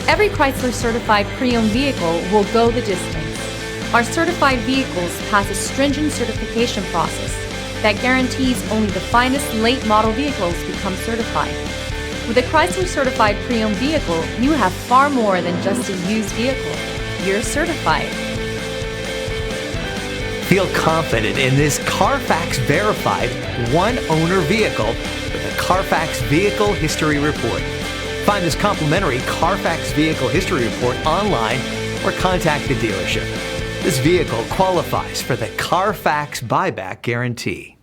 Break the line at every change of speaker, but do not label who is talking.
Every Chrysler certified pre-owned vehicle will go the distance. Our certified vehicles pass a stringent certification process that guarantees only the finest late model vehicles become certified. With a Chrysler certified pre-owned vehicle, you have far more than just a used vehicle. You're certified.
Feel confident in this Carfax verified one-owner vehicle with a Carfax Vehicle History Report. Find this complimentary Carfax Vehicle History Report online or contact the dealership. This vehicle qualifies for the Carfax Buyback Guarantee.